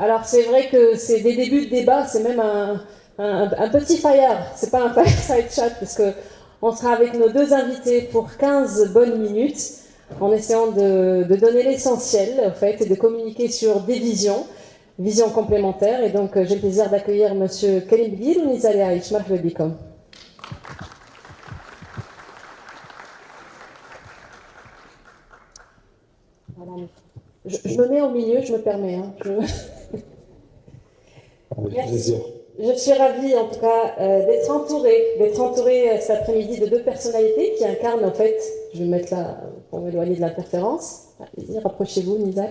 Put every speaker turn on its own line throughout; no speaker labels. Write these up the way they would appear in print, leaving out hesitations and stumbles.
Alors c'est vrai que c'est des débuts de débat, c'est même un petit fire, c'est pas un fireside chat, parce que on sera avec nos deux invités pour 15 bonnes minutes, en essayant de donner l'essentiel, en fait, et de communiquer sur des visions complémentaires. Et donc j'ai le plaisir d'accueillir Monsieur Karim Bilgil ou Nizar Yaish. Marhaba bikum. Voilà. Je me mets au milieu, je me permets. Hein. Merci. Je suis ravie en tout cas d'être entourée cet après-midi de deux personnalités qui incarnent en fait, je vais me mettre là pour m'éloigner de l'interférence, allez-y, rapprochez-vous Nizar.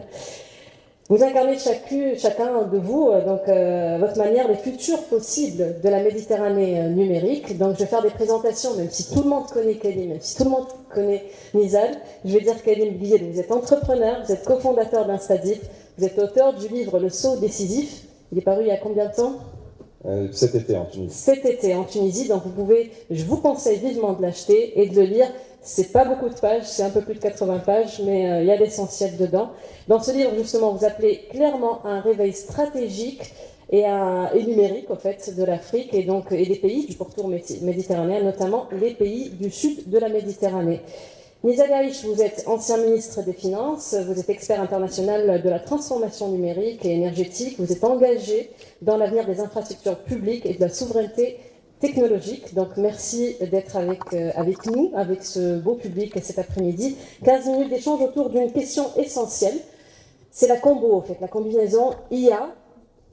Vous incarnez chacun de vous votre manière les futurs possibles de la Méditerranée numérique. Donc je vais faire des présentations, même si tout le monde connaît Karim, même si tout le monde connaît Nizar. Je vais dire Karim Bilgil, vous êtes entrepreneur, vous êtes cofondateur d'Instadip, vous êtes auteur du livre Le Saut décisif. Il est paru il y a combien de temps ?
Cet été en Tunisie.
Cet été en Tunisie, donc je vous conseille vivement de l'acheter et de le lire. C'est pas beaucoup de pages, c'est un peu plus de 80 pages, mais il y a l'essentiel dedans. Dans ce livre, justement, vous appelez clairement à un réveil stratégique et numérique, en fait, de l'Afrique et des pays du pourtour méditerranéen, notamment les pays du sud de la Méditerranée. Nizar Yaish, vous êtes ancien ministre des Finances, vous êtes expert international de la transformation numérique et énergétique, vous êtes engagé dans l'avenir des infrastructures publiques et de la souveraineté technologique. Donc merci d'être avec nous, avec ce beau public cet après-midi. 15 minutes d'échange autour d'une question essentielle. C'est la combo, en fait, la combinaison IA,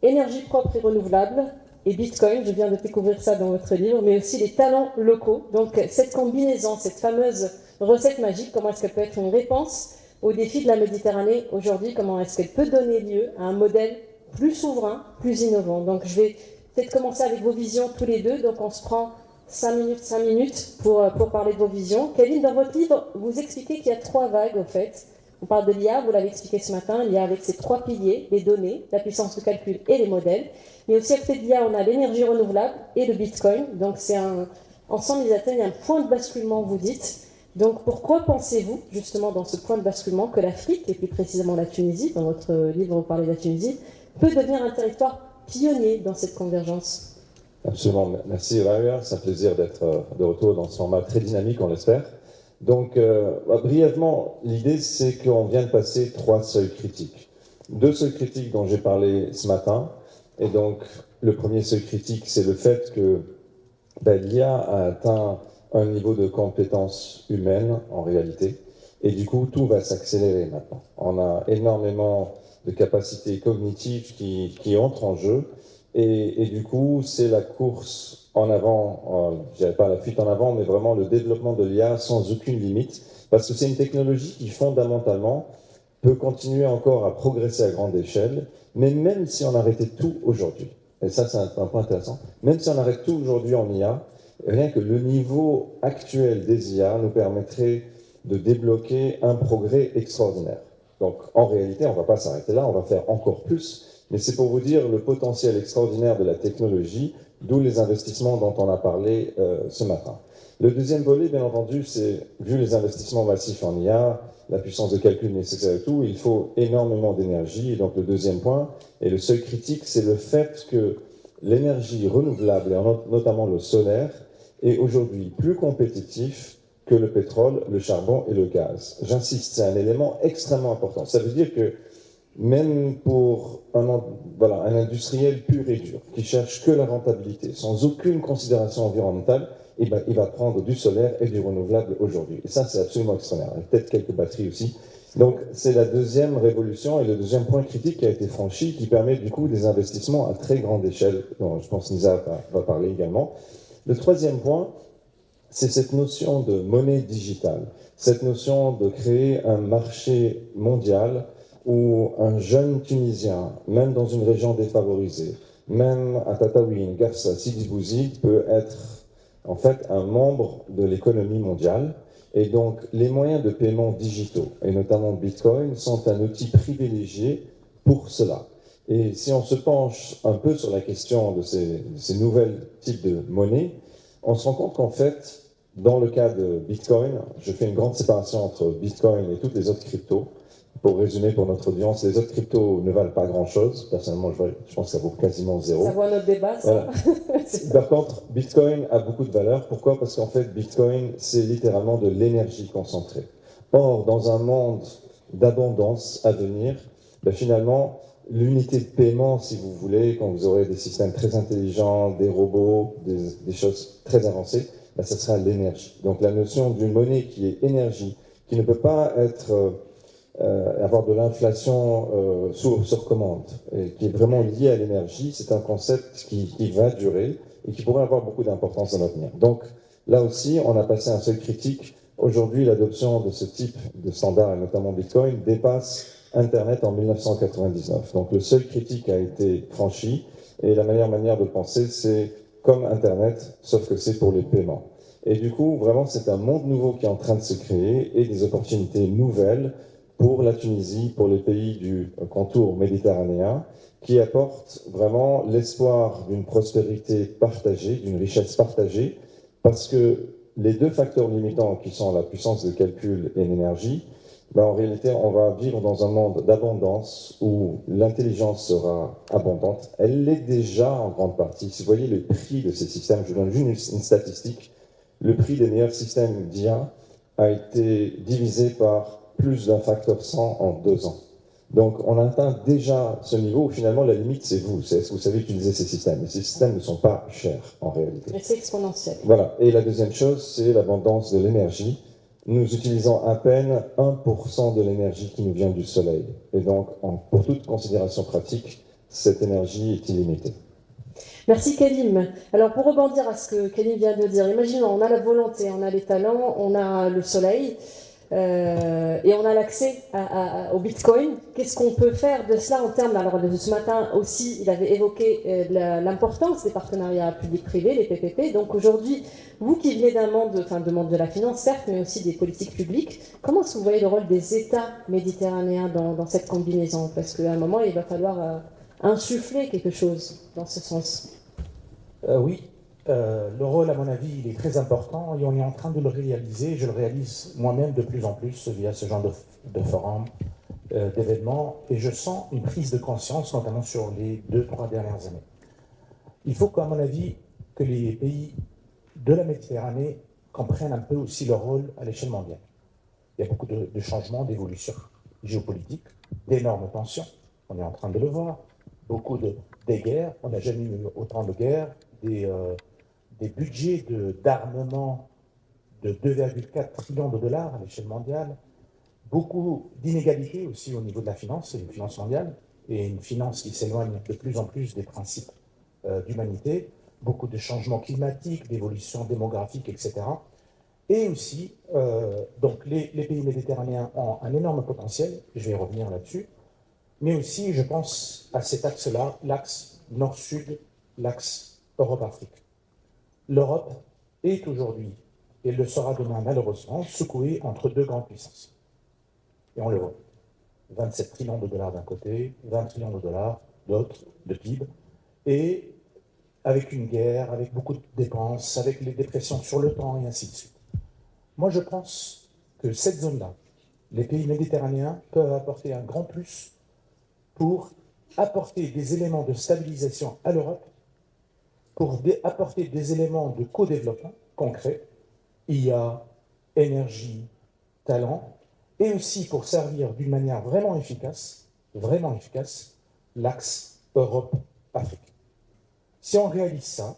énergie propre et renouvelable, et Bitcoin. Je viens de découvrir ça dans votre livre, mais aussi les talents locaux. Donc cette combinaison, cette fameuse recette magique, comment est-ce qu'elle peut être une réponse aux défis de la Méditerranée aujourd'hui? Comment est-ce qu'elle peut donner lieu à un modèle plus souverain, plus innovant? Donc je vais peut-être commencer avec vos visions tous les deux. Donc on se prend 5 minutes pour parler de vos visions. Kevin, dans votre livre, vous expliquez qu'il y a 3 vagues en fait. On parle de l'IA, vous l'avez expliqué ce matin, l'IA avec ses 3 piliers, les données, la puissance de calcul et les modèles. Mais aussi à côté de l'IA, on a l'énergie renouvelable et le Bitcoin. Donc ensemble, ils atteignent un point de basculement, vous dites. Donc pourquoi pensez-vous, justement, dans ce point de basculement, que l'Afrique, et plus précisément la Tunisie, dans votre livre vous parlez de la Tunisie, peut devenir un territoire pionnier dans cette convergence?
Absolument, merci Raya, c'est un plaisir d'être de retour dans ce format très dynamique, on l'espère. Donc, brièvement, l'idée c'est qu'on vient de passer 3 seuils critiques. 2 seuils critiques dont j'ai parlé ce matin, et donc le premier seuil critique c'est le fait que l'IA a atteint un niveau de compétence humaine en réalité, et du coup tout va s'accélérer maintenant. On a énormément de capacités cognitives qui entrent en jeu, et du coup c'est la course en avant, je dirais pas la fuite en avant, mais vraiment le développement de l'IA sans aucune limite, parce que c'est une technologie qui fondamentalement peut continuer encore à progresser à grande échelle, mais même si on arrêtait tout aujourd'hui, et ça c'est un point intéressant, même si on arrête tout aujourd'hui en IA, rien que le niveau actuel des IA nous permettrait de débloquer un progrès extraordinaire. Donc en réalité, on ne va pas s'arrêter là, on va faire encore plus, mais c'est pour vous dire le potentiel extraordinaire de la technologie, d'où les investissements dont on a parlé ce matin. Le deuxième volet, bien entendu, c'est, vu les investissements massifs en IA, la puissance de calcul nécessaire et tout, il faut énormément d'énergie. Et donc le deuxième point, et le seuil critique, c'est le fait que l'énergie renouvelable, et notamment le solaire, est aujourd'hui plus compétitif que le pétrole, le charbon et le gaz. J'insiste, c'est un élément extrêmement important. Ça veut dire que même pour un industriel pur et dur, qui cherche que la rentabilité, sans aucune considération environnementale, il va prendre du solaire et du renouvelable aujourd'hui. Et ça, c'est absolument extraordinaire. Peut-être quelques batteries aussi. Donc, c'est la deuxième révolution et le deuxième point critique qui a été franchi, qui permet du coup des investissements à très grande échelle, dont je pense Nizar va parler également. Le troisième point, c'est cette notion de monnaie digitale, cette notion de créer un marché mondial où un jeune Tunisien, même dans une région défavorisée, même à Tataouine, Garça, Sidi Bouzid, peut être en fait un membre de l'économie mondiale. Et donc les moyens de paiement digitaux, et notamment Bitcoin, sont un outil privilégié pour cela. Et si on se penche un peu sur la question de ces nouvelles types de monnaies, on se rend compte qu'en fait, dans le cas de Bitcoin, je fais une grande séparation entre Bitcoin et toutes les autres cryptos. Pour résumer pour notre audience, les autres cryptos ne valent pas grand-chose. Personnellement, je pense que ça vaut quasiment zéro.
Ça vaut un autre débat, ça.
Voilà. Par contre, Bitcoin a beaucoup de valeur. Pourquoi? Parce qu'en fait, Bitcoin, c'est littéralement de l'énergie concentrée. Or, dans un monde d'abondance à venir, finalement, l'unité de paiement, si vous voulez, quand vous aurez des systèmes très intelligents, des robots, des choses très avancées, ça sera l'énergie. Donc la notion d'une monnaie qui est énergie, qui ne peut pas être, avoir de l'inflation sur commande, et qui est vraiment liée à l'énergie, c'est un concept qui va durer et qui pourrait avoir beaucoup d'importance dans l'avenir. Donc là aussi, on a passé un seuil critique. Aujourd'hui, l'adoption de ce type de standard, et notamment Bitcoin, dépasse Internet en 1999. Donc le seuil critique a été franchi, et la meilleure manière de penser, c'est comme Internet, sauf que c'est pour les paiements. Et du coup, vraiment, c'est un monde nouveau qui est en train de se créer, et des opportunités nouvelles pour la Tunisie, pour les pays du contour méditerranéen, qui apportent vraiment l'espoir d'une prospérité partagée, d'une richesse partagée, parce que les deux facteurs limitants qui sont la puissance de calcul et l'énergie, en réalité, on va vivre dans un monde d'abondance où l'intelligence sera abondante. Elle l'est déjà en grande partie. Si vous voyez le prix de ces systèmes, je vous donne juste une statistique. Le prix des meilleurs systèmes d'IA a été divisé par plus d'un facteur 100 en 2 ans. Donc on atteint déjà ce niveau où finalement la limite c'est vous. C'est est-ce que vous savez utiliser ces systèmes? Et ces systèmes ne sont pas chers en réalité.
Mais c'est exponentiel.
Voilà. Et la deuxième chose, c'est l'abondance de l'énergie. Nous utilisons à peine 1% de l'énergie qui nous vient du soleil. Et donc, pour toute considération pratique, cette énergie est illimitée.
Merci Kalim. Alors pour rebondir à ce que Kalim vient de dire, imaginons, on a la volonté, on a les talents, on a le soleil et on a l'accès au Bitcoin. Qu'est-ce qu'on peut faire de cela en termes... Alors ce matin aussi, il avait évoqué l'importance des partenariats publics-privés, les PPP. Donc aujourd'hui, vous qui venez d'un monde, de la finance certes, mais aussi des politiques publiques, comment est-ce que vous voyez le rôle des États méditerranéens dans cette combinaison? Parce qu'à un moment, il va falloir... insuffler quelque chose dans ce sens.
Oui, le rôle, à mon avis, il est très important et on est en train de le réaliser. Je le réalise moi-même de plus en plus via ce genre de forums, d'événements, et je sens une prise de conscience, notamment sur les 2-3 dernières années. Il faut qu'à mon avis, que les pays de la Méditerranée comprennent un peu aussi leur rôle à l'échelle mondiale. Il y a beaucoup de changements, d'évolutions géopolitiques, d'énormes tensions, on est en train de le voir. Beaucoup des guerres, on n'a jamais eu autant de guerres, des budgets d'armement de 2,4 trillions de dollars à l'échelle mondiale, beaucoup d'inégalités aussi au niveau de la finance, et une finance mondiale, et une finance qui s'éloigne de plus en plus des principes d'humanité, beaucoup de changements climatiques, d'évolutions démographiques, etc. Et aussi, donc les pays méditerranéens ont un énorme potentiel, je vais revenir là-dessus, mais aussi, je pense à cet axe-là, l'axe nord-sud, l'axe Europe-Afrique. L'Europe est aujourd'hui, et le sera demain malheureusement, secouée entre deux grandes puissances. Et on le voit. 27 trillions de dollars d'un côté, 20 trillions de dollars d'autre, de PIB, et avec une guerre, avec beaucoup de dépenses, avec les dépressions sur le temps, et ainsi de suite. Moi, je pense que cette zone-là, les pays méditerranéens peuvent apporter un grand plus pour apporter des éléments de stabilisation à l'Europe, pour apporter des éléments de co-développement concret, IA, énergie, talent, et aussi pour servir d'une manière vraiment efficace, l'axe Europe-Afrique. Si on réalise ça,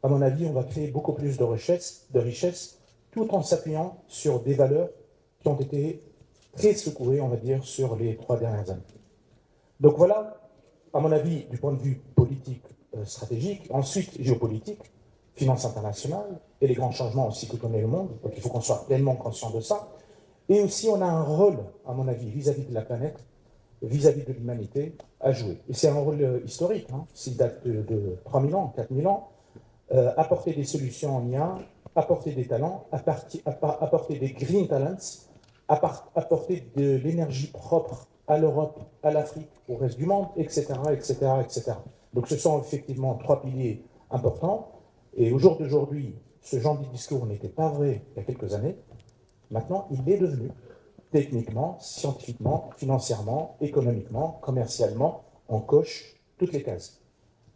à mon avis, on va créer beaucoup plus de richesse, tout en s'appuyant sur des valeurs qui ont été très secouées, on va dire, sur les 3 dernières années. Donc voilà, à mon avis, du point de vue politique, stratégique, ensuite géopolitique, finance internationale, et les grands changements aussi que connaît le monde, donc il faut qu'on soit pleinement conscient de ça. Et aussi, on a un rôle, à mon avis, vis-à-vis de la planète, vis-à-vis de l'humanité, à jouer. Et c'est un rôle historique, s'il date de 3000 ans, 4000 ans, apporter des solutions en IA, apporter des talents, apporter des green talents, apporter de l'énergie propre à l'Europe, à l'Afrique, au reste du monde, etc., etc., etc. Donc ce sont effectivement 3 piliers importants. Et au jour d'aujourd'hui, ce genre de discours n'était pas vrai il y a quelques années. Maintenant, il est devenu. techniquement, scientifiquement, financièrement, économiquement, commercialement, on coche toutes les cases.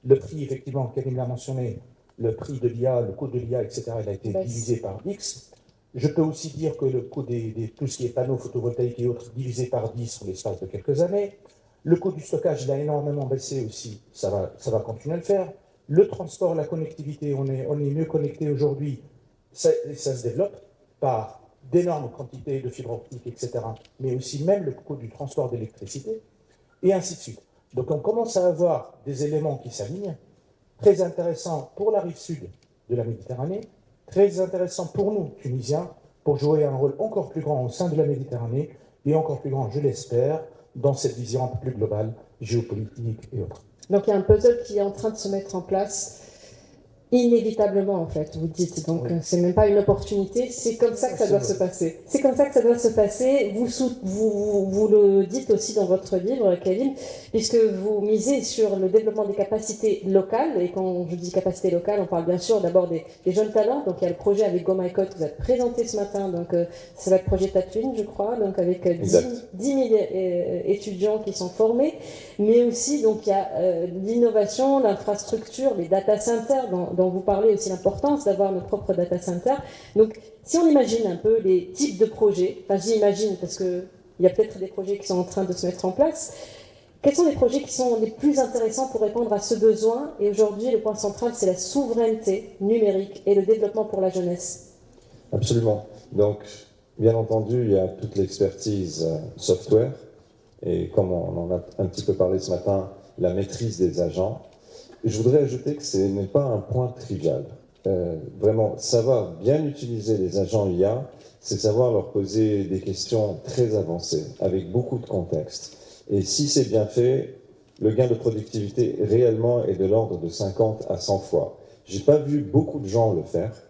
Le prix, effectivement, Karim l'a mentionné, le prix de l'IA, le coût de l'IA, etc., il a été divisé par X. Je peux aussi dire que le coût tout ce qui est panneaux photovoltaïques et autres, divisé par 10 sur l'espace de quelques années. Le coût du stockage, il a énormément baissé aussi, ça va continuer à le faire. Le transport, la connectivité, on est mieux connecté aujourd'hui, ça se développe par d'énormes quantités de fibres optiques, etc., mais aussi même le coût du transport d'électricité, et ainsi de suite. Donc on commence à avoir des éléments qui s'alignent, très intéressants pour la rive sud de la Méditerranée, très intéressants pour nous, Tunisiens, pour jouer un rôle encore plus grand au sein de la Méditerranée, et encore plus grand, je l'espère, dans cette vision un peu plus globale, géopolitique et autres.
Donc il y a un puzzle qui est en train de se mettre en place inévitablement, en fait, vous dites. Donc oui. C'est même pas une opportunité, c'est comme ça que ça doit se passer. C'est comme ça que ça doit se passer. Vous le dites aussi dans votre livre, Karim, puisque vous misez sur le développement des capacités locales. Et quand je dis capacités locales, on parle bien sûr d'abord des jeunes talents. Donc il y a le projet avec GoMyCode que vous avez présenté ce matin. Donc ça va être le projet Tatooine, je crois, donc avec 10 000 étudiants qui sont formés. Mais aussi, donc il y a l'innovation, l'infrastructure, les data centers dont vous parlez aussi, l'importance d'avoir nos propres data centers. Donc, si on imagine un peu les types de projets, enfin j'imagine parce qu'il y a peut-être des projets qui sont en train de se mettre en place, quels sont les projets qui sont les plus intéressants pour répondre à ce besoin? Et aujourd'hui, le point central, c'est la souveraineté numérique et le développement pour la jeunesse.
Absolument. Donc, bien entendu, il y a toute l'expertise software, et comme on en a un petit peu parlé ce matin, la maîtrise des agents. Je voudrais ajouter que ce n'est pas un point trivial. Vraiment, savoir bien utiliser les agents IA, c'est savoir leur poser des questions très avancées, avec beaucoup de contexte. Et si c'est bien fait, le gain de productivité réellement est de l'ordre de 50 à 100 fois. Je n'ai pas vu beaucoup de gens le faire,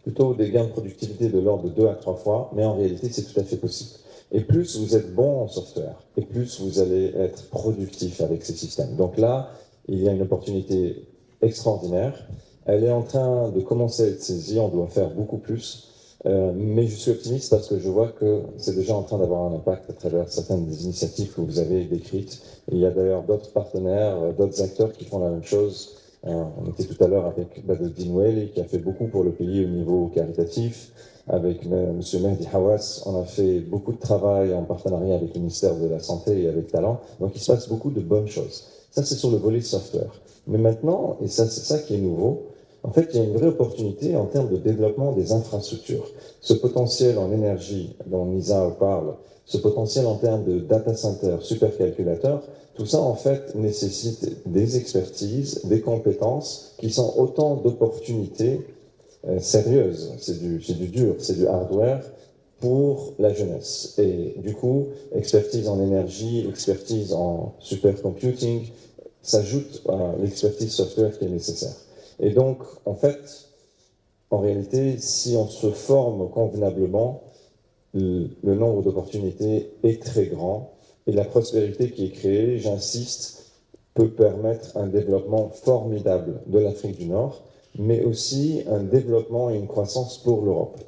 plutôt des gains de productivité de l'ordre de 2 à 3 fois, mais en réalité, c'est tout à fait possible. Et plus vous êtes bon en software, et plus vous allez être productif avec ces systèmes. Donc là, il y a une opportunité extraordinaire. Elle est en train de commencer à être saisie, on doit faire beaucoup plus. Mais je suis optimiste parce que je vois que c'est déjà en train d'avoir un impact à travers certaines des initiatives que vous avez décrites. Et il y a d'ailleurs d'autres partenaires, d'autres acteurs qui font la même chose. On était tout à l'heure avec Badruddin Ouaili qui a fait beaucoup pour le pays au niveau caritatif. Avec M. Mehdi Hawass, on a fait beaucoup de travail en partenariat avec le ministère de la Santé et avec Talent. Donc il se passe beaucoup de bonnes choses. Ça, c'est sur le volet software. Mais maintenant, et ça, c'est ça qui est nouveau, en fait, il y a une vraie opportunité en termes de développement des infrastructures. Ce potentiel en énergie dont Nisa parle, ce potentiel en termes de data center, supercalculateurs, tout ça, en fait, nécessite des expertises, des compétences qui sont autant d'opportunités sérieuses. C'est du dur, c'est du hardware pour la jeunesse. Et du coup, expertise en énergie, expertise en supercomputing, s'ajoute à l'expertise software qui est nécessaire. Et donc, en fait, en réalité, si on se forme convenablement, le nombre d'opportunités est très grand et la prospérité qui est créée, j'insiste, peut permettre un développement formidable de l'Afrique du Nord, mais aussi un développement et une croissance pour l'Europe.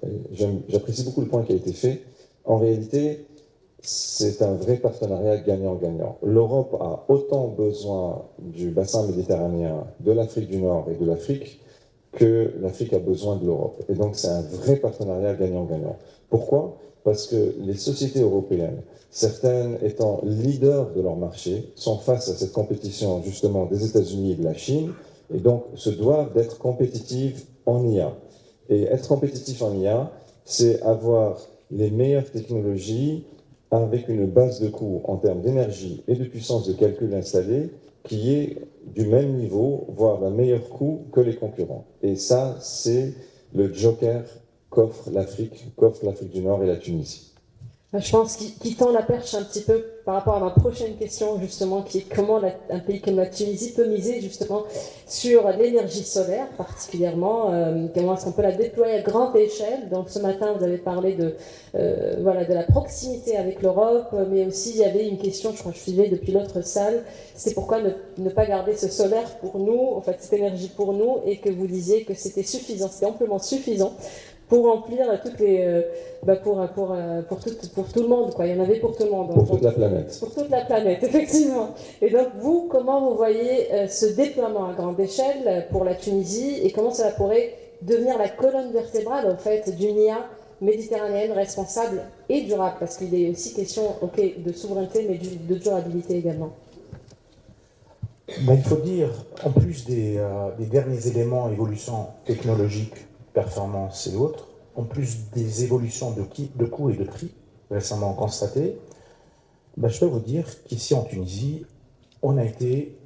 J'apprécie beaucoup le point qui a été fait. En réalité, c'est un vrai partenariat gagnant-gagnant. L'Europe a autant besoin du bassin méditerranéen, de l'Afrique du Nord et de l'Afrique que l'Afrique a besoin de l'Europe. Et donc c'est un vrai partenariat gagnant-gagnant. Pourquoi? Parce que les sociétés européennes, certaines étant leaders de leur marché, sont face à cette compétition justement des États-Unis et de la Chine, et donc se doivent d'être compétitives en IA. Et être compétitif en IA, c'est avoir les meilleures technologies avec une base de coût en termes d'énergie et de puissance de calcul installée qui est du même niveau, voire d'un meilleur coût que les concurrents. Et ça, c'est le joker qu'offre l'Afrique du Nord et la Tunisie.
Je pense qu'il tend la perche un petit peu par rapport à ma prochaine question, justement, qui est comment un pays comme la Tunisie peut miser justement sur l'énergie solaire, particulièrement. Comment est-ce qu'on peut la déployer à grande échelle? Donc ce matin, vous avez parlé de la proximité avec l'Europe, mais aussi il y avait une question, je crois que je suivais depuis l'autre salle, c'est pourquoi ne pas garder ce solaire pour nous, en fait cette énergie pour nous, et que vous disiez que c'était suffisant, c'était amplement suffisant pour remplir toutes les, pour tout le monde, quoi. Il y en avait pour tout le monde.
Pour toute la planète.
Pour toute la planète, effectivement. Et donc, vous, comment vous voyez ce déploiement à grande échelle pour la Tunisie et comment cela pourrait devenir la colonne vertébrale, en fait, d'une IA méditerranéenne responsable et durable, parce qu'il est aussi question, de souveraineté, mais de durabilité également.
Il faut dire, en plus des derniers éléments, évolution technologique, performance et autres, en plus des évolutions de coûts et de prix récemment constatées, je peux vous dire qu'ici en Tunisie, on a été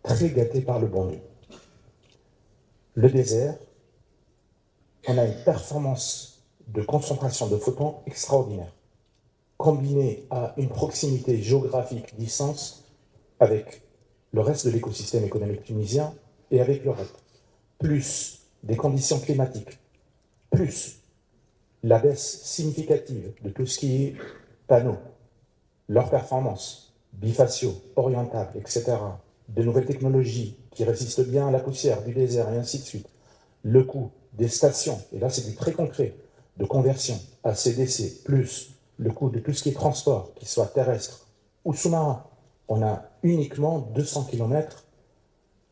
très gâtés par le bon Dieu. Le désert, on a une performance de concentration de photons extraordinaire, combinée à une proximité géographique, distance, avec le reste de l'écosystème économique tunisien et avec l'Europe, plus des conditions climatiques, plus la baisse significative de tout ce qui est panneaux, leurs performances, bifaciaux, orientables, etc., de nouvelles technologies qui résistent bien à la poussière du désert et ainsi de suite, le coût des stations, et là c'est du très concret, de conversion à CDC, plus le coût de tout ce qui est transport, qu'il soit terrestre ou sous-marin. On a uniquement 200 km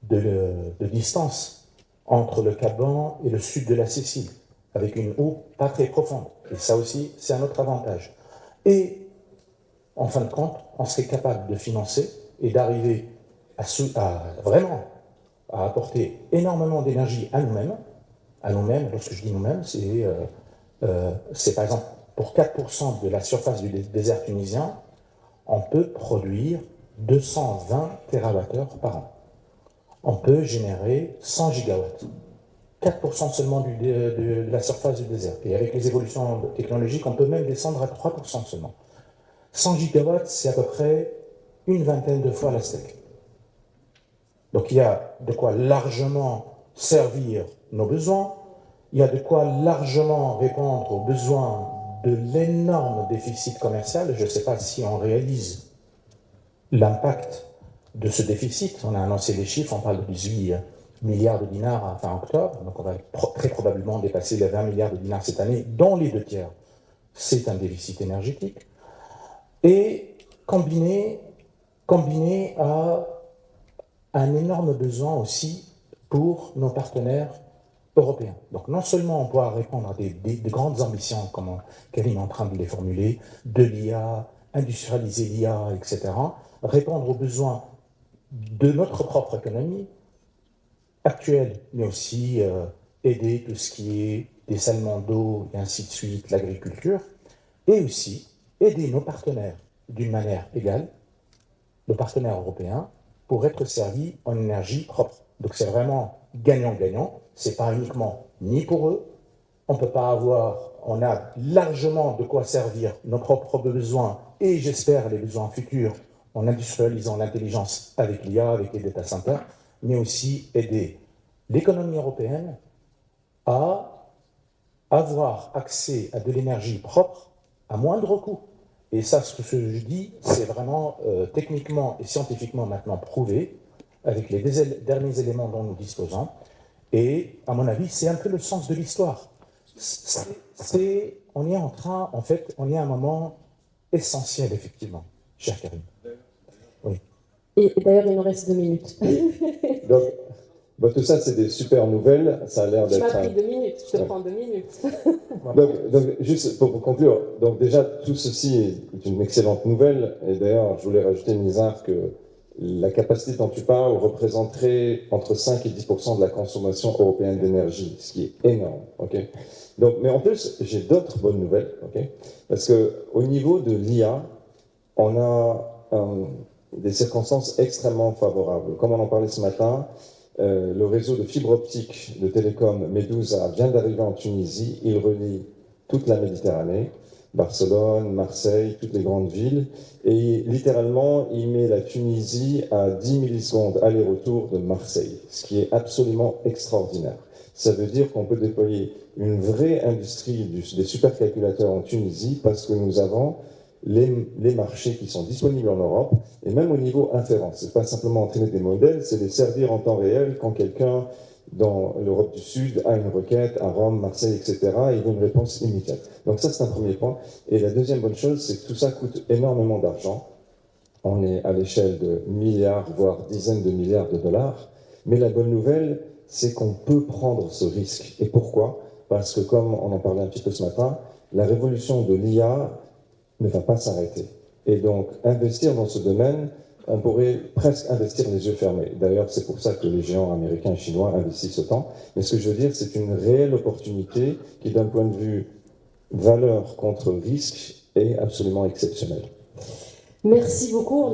de distance entre le Cap-Vent et le sud de la Sicile, avec une eau pas très profonde. Et ça aussi, c'est un autre avantage. Et, en fin de compte, on serait capable de financer et d'arriver à vraiment à apporter énormément d'énergie à nous-mêmes. À nous-mêmes, lorsque je dis nous-mêmes, c'est par exemple pour 4% de la surface du désert tunisien, on peut produire 220 TWh par an. On peut générer 100 gigawatts. 4% seulement de la surface du désert. Et avec les évolutions technologiques, on peut même descendre à 3% seulement. 100 gigawatts, c'est à peu près une vingtaine de fois la steak. Donc il y a de quoi largement servir nos besoins, il y a de quoi largement répondre aux besoins de l'énorme déficit commercial. Je ne sais pas si on réalise l'impact de ce déficit. On a annoncé les chiffres, on parle de 18 milliards de dinars à fin octobre, donc on va très probablement dépasser les 20 milliards de dinars cette année, dont les 2/3. C'est un déficit énergétique. Et combiné à un énorme besoin aussi pour nos partenaires européens. Donc non seulement on pourra répondre à de grandes ambitions, comme Karim est en train de les formuler, de l'IA, industrialiser l'IA, etc., répondre aux besoins de notre propre économie actuelle, mais aussi aider tout ce qui est dessalement d'eau et ainsi de suite, l'agriculture, et aussi aider nos partenaires d'une manière égale, nos partenaires européens, pour être servis en énergie propre. Donc c'est vraiment gagnant-gagnant, c'est pas uniquement ni pour eux, on a largement de quoi servir nos propres besoins et j'espère les besoins futurs en industrialisant l'intelligence avec l'IA, avec les data centers, mais aussi aider l'économie européenne à avoir accès à de l'énergie propre à moindre coût. Et ça, ce que je dis, c'est vraiment techniquement et scientifiquement maintenant prouvé avec les derniers éléments dont nous disposons. Et à mon avis, c'est un peu le sens de l'histoire. On est à un moment essentiel, effectivement, cher Karim. Oui.
Et d'ailleurs, il nous reste 2 minutes.
Donc, tout ça, c'est des super nouvelles. Ça a l'air d'être.
Tu m'as pris 2 minutes, je te prends 2 minutes.
donc, juste pour conclure, donc déjà, tout ceci est une excellente nouvelle. Et d'ailleurs, je voulais rajouter, Nizar, que la capacité dont tu parles représenterait entre 5 et 10% de la consommation européenne d'énergie, ce qui est énorme. Okay, donc, mais en plus, j'ai d'autres bonnes nouvelles. Okay, parce qu'au niveau de l'IA, on a des circonstances extrêmement favorables. Comme on en parlait ce matin, le réseau de fibre optique de télécom Medusa vient d'arriver en Tunisie. Il relie toute la Méditerranée, Barcelone, Marseille, toutes les grandes villes. Et littéralement, il met la Tunisie à 10 millisecondes aller-retour de Marseille, ce qui est absolument extraordinaire. Ça veut dire qu'on peut déployer une vraie industrie des supercalculateurs en Tunisie parce que nous avons les marchés qui sont disponibles en Europe, et même au niveau inférence. C'est pas simplement entraîner des modèles, c'est les servir en temps réel quand quelqu'un dans l'Europe du Sud a une requête, à Rome, Marseille, etc., et il veut une réponse immédiate. Donc ça, c'est un premier point. Et la deuxième bonne chose, c'est que tout ça coûte énormément d'argent. On est à l'échelle de milliards, voire dizaines de milliards de dollars. Mais la bonne nouvelle, c'est qu'on peut prendre ce risque. Et pourquoi? Parce que, comme on en parlait un petit peu ce matin, la révolution de l'IA ne va pas s'arrêter. Et donc, investir dans ce domaine, on pourrait presque investir les yeux fermés. D'ailleurs, c'est pour ça que les géants américains et chinois investissent autant. Mais ce que je veux dire, c'est une réelle opportunité qui, d'un point de vue valeur contre risque, est absolument exceptionnelle.
Merci beaucoup.